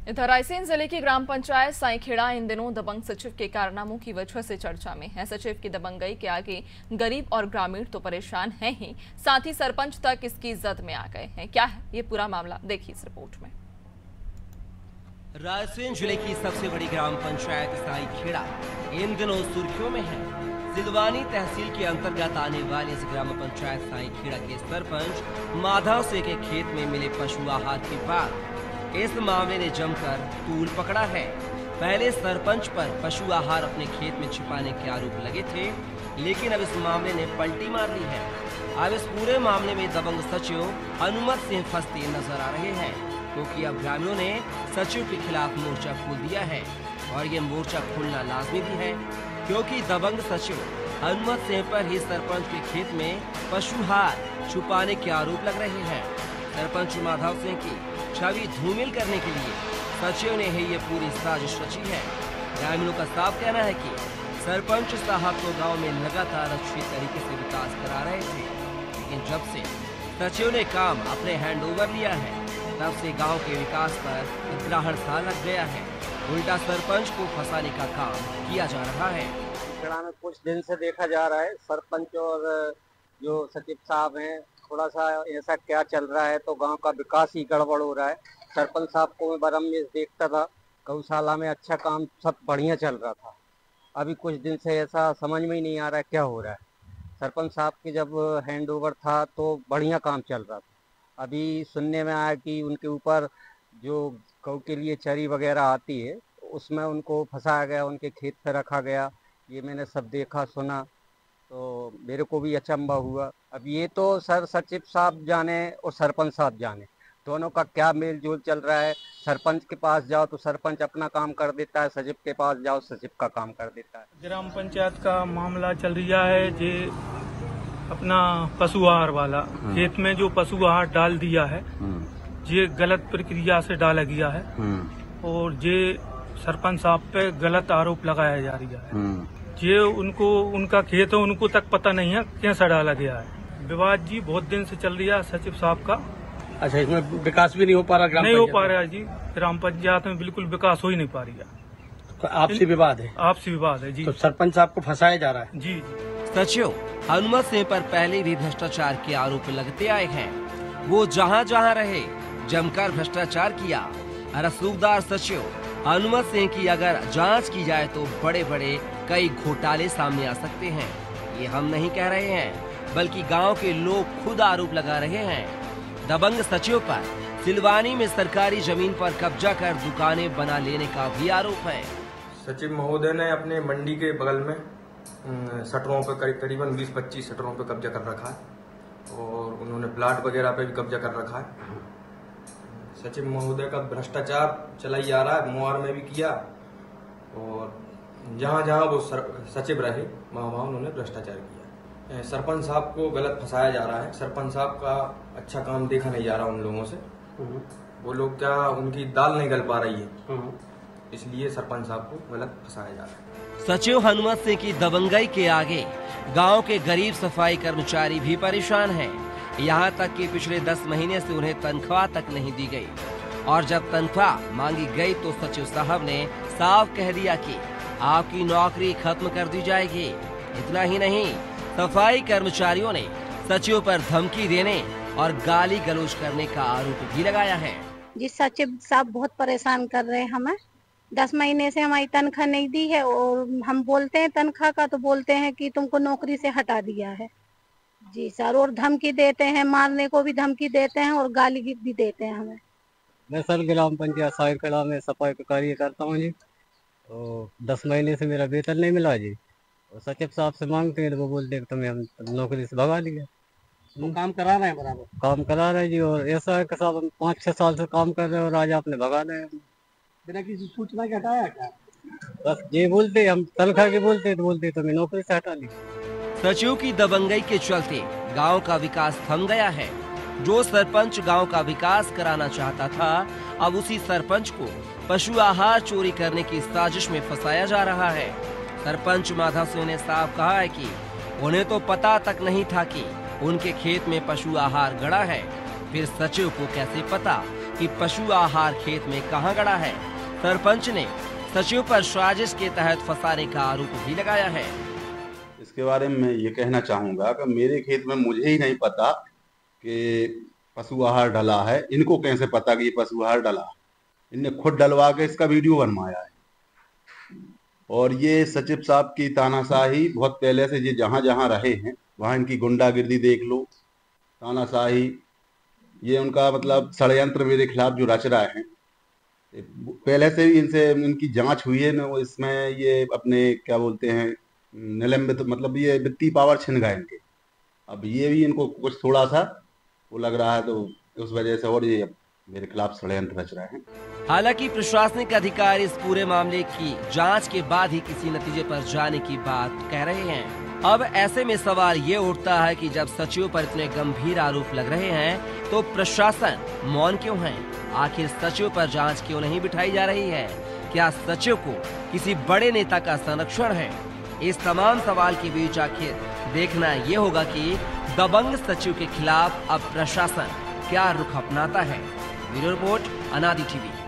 इधर रायसेन जिले की ग्राम पंचायत साईखेड़ा इन दिनों दबंग सचिव के कारनामों की वजह से चर्चा में है। सचिव की दबंगई के आगे गरीब और ग्रामीण तो परेशान हैं ही, साथ ही सरपंच तक इसकी जद में आ गए हैं। क्या है ये पूरा मामला, देखिए इस रिपोर्ट में। रायसेन जिले की सबसे बड़ी ग्राम पंचायत साईखेड़ा इन दिनों सुर्खियों में है। सिलवानी तहसील के अंतर्गत आने वाली इस ग्राम पंचायत साईखेड़ा के सरपंच माधव से के खेत में मिले पशु आहार के बाद इस मामले ने जमकर तूल पकड़ा है। पहले सरपंच पर पशु आहार अपने खेत में छिपाने के आरोप लगे थे, लेकिन अब इस मामले ने पलटी मार ली है। अब इस पूरे मामले में दबंग सचिव हनुमत सिंह फंसते नजर आ रहे हैं, क्योंकि अब ग्रामीणों ने सचिव के खिलाफ मोर्चा खोल दिया है और ये मोर्चा खोलना लाजमी भी है, क्योंकि दबंग सचिव हनुमत सिंह पर ही सरपंच के खेत में पशुहार छुपाने के आरोप लग रहे हैं। सरपंच माधव सिंह की छवि धूमिल करने के लिए सचिव ने ही ये पूरी साजिश रची है। ग्रामीणों का साफ कहना है कि सरपंच साहब तो गांव में लगातार अच्छी तरीके से विकास करा रहे थे, लेकिन जब से सचिव ने काम अपने हैंड ओवर लिया है, तब से गांव के विकास पर ग्रहण सा लग गया है। उल्टा सरपंच को फंसाने का काम किया जा रहा है। में कुछ दिन से देखा जा रहा है सरपंच और जो सचिव साहब हैं, थोड़ा सा ऐसा क्या चल रहा है तो गांव का विकास ही गड़बड़ हो रहा है। सरपंच साहब को मैं बरामद देखता था, गौशाला में अच्छा काम सब बढ़िया चल रहा था। अभी कुछ दिन से ऐसा समझ में ही नहीं आ रहा है क्या हो रहा है। सरपंच साहब के जब हैंड ओवर था तो बढ़िया काम चल रहा था। अभी सुनने में आया कि उनके ऊपर जो गौ के लिए चरी वगैरह आती है उसमें उनको फंसाया गया, उनके खेत पे रखा गया। ये मैंने सब देखा सुना तो मेरे को भी अचंभा हुआ। अब ये तो सर सचिव साहब जाने और सरपंच साहब जाने, दोनों का क्या मेल जोल चल रहा है। सरपंच के पास जाओ तो सरपंच अपना काम कर देता है, सचिव के पास जाओ सचिव का काम कर देता है। ग्राम पंचायत का मामला चल रहा है जे अपना पशु आहार वाला खेत में जो पशु आहार डाल दिया है, ये गलत प्रक्रिया से डाला गया है और ये सरपंच साहब पे गलत आरोप लगाया जा रहा है। ये उनको उनका खेत है, उनको तक पता नहीं है कैसा डाला गया है। विवाद जी बहुत दिन से चल रहा है सचिव साहब का। अच्छा, इसमें विकास भी नहीं हो पा रहा? नहीं हो पा रहा है जी, ग्राम पंचायत में बिल्कुल विकास हो ही नहीं पा रही है। तो आपसी विवाद है? आपसी विवाद है जी। तो सरपंच साहब को फंसाया जा रहा है? जी। सचिव हनुमत सिंह पर पहले भी भ्रष्टाचार के आरोप लगते आए हैं। वो जहाँ जहाँ रहे जमकर भ्रष्टाचार किया। रसूखदार सचिव हनुमत सिंह की अगर जांच की जाए तो बड़े बड़े कई घोटाले सामने आ सकते हैं। ये हम नहीं कह रहे हैं, बल्कि गांव के लोग खुद आरोप लगा रहे हैं। दबंग सचिव पर सिलवानी में सरकारी जमीन पर कब्जा कर दुकानें बना लेने का भी आरोप है। सचिव महोदय ने अपने मंडी के बगल में शटरों पर करीबन 20-25 शटरों पर कब्जा कर रखा है और उन्होंने प्लाट वगैरह पे भी कब्जा कर रखा है। सचिव महोदय का भ्रष्टाचार चला ही आ रहा है, मुआर में भी किया और जहाँ जहाँ वो सचिव रहे वहाँ उन्होंने भ्रष्टाचार किया। सरपंच साहब को गलत फंसाया जा रहा है। सरपंच साहब का अच्छा काम देखा नहीं जा रहा उन लोगों से। वो लोग क्या, उनकी दाल नहीं गल पा रही है, इसलिए सरपंच साहब को गलत फंसाया जा रहा है। सचिव हनुमत सिंह की दबंगई के आगे गांव के गरीब सफाई कर्मचारी भी परेशान हैं। यहाँ तक कि पिछले 10 महीने से उन्हें तनख्वाह तक नहीं दी गई और जब तनख्वाह मांगी गई तो सचिव साहब ने साफ कह दिया कि आपकी नौकरी खत्म कर दी जाएगी। इतना ही नहीं, सफाई कर्मचारियों ने सचिव पर धमकी देने और गाली गलौज करने का आरोप भी लगाया है। जी, सचिव साहब बहुत परेशान कर रहे हैं हमें। 10 महीने से हमारी तनख्वाह नहीं दी है और हम बोलते हैं तनख्वाह का तो बोलते हैं कि तुमको नौकरी से हटा दिया है। जी सर, और धमकी देते हैं, मारने को भी धमकी देते हैं और गाली भी देते हैं हमें। मैं सर ग्राम पंचायत साईखेड़ा में सफाई का कार्य करता हूँ जी। तो 10 महीने से मेरा वेतन नहीं मिला जी। और सचिव साहब से मांगते हैं तो वो बोलते हैं तुम्हें हम नौकरी से भगा दिया। वो काम करा रहे हैं? बराबर काम करा रहे जी, और ऐसा है कि साहब हम 5-6 साल से काम कर रहे हैं और आज आपने भगा दिया। बिना किसी सूचना के हटाया क्या? बस ये बोलते, हम तनख्वाह के बोलते तो बोलते तुम्हें नौकरी से हटा दी। सचिव की दबंगई के चलते गांव का विकास थम गया है। जो सरपंच गांव का विकास कराना चाहता था, अब उसी सरपंच को पशु आहार चोरी करने की साजिश में फंसाया जा रहा है। सरपंच माधव सिंह ने साफ कहा है कि उन्हें तो पता तक नहीं था कि उनके खेत में पशु आहार गड़ा है। फिर सचिव को कैसे पता कि पशु आहार खेत में कहां गड़ा है। सरपंच ने सचिव पर साजिश के तहत फंसाने का आरोप भी लगाया है। इसके बारे में मैं ये कहना चाहूँगा कि मेरे खेत में मुझे ही नहीं पता कि पशु आहार डला है। इनको कैसे पता कि ये पशु आहार डला? इनने खुद डलवा के इसका वीडियो बनवाया है। और ये सचिव साहब की तानाशाही बहुत पहले से, ये जहाँ जहाँ रहे हैं वहाँ इनकी गुंडागिर्दी देख लो, तानाशाही, ये उनका मतलब षड्यंत्र मेरे खिलाफ जो रच रहे हैं। पहले से भी इनसे इनकी जांच हुई है ना, वो इसमें ये अपने क्या बोलते हैं निलंबित, मतलब ये वित्तीय पावर छिन गए इनके। अब ये भी इनको कुछ थोड़ा सा वो लग रहा है, तो उस वजह से और ये मेरे खिलाफ षड्यंत्र रच रहे हैं। हालांकि प्रशासनिक अधिकारी इस पूरे मामले की जांच के बाद ही किसी नतीजे पर जाने की बात कह रहे हैं। अब ऐसे में सवाल ये उठता है कि जब सचिव पर इतने गंभीर आरोप लग रहे हैं तो प्रशासन मौन क्यों है? आखिर सचिव पर जांच क्यों नहीं बिठाई जा रही है? क्या सचिव को किसी बड़े नेता का संरक्षण है? इस तमाम सवाल के बीच आखिर देखना ये होगा कि दबंग सचिव के खिलाफ अब प्रशासन क्या रुख अपनाता है। ब्यूरो रिपोर्ट, अनादि टीवी।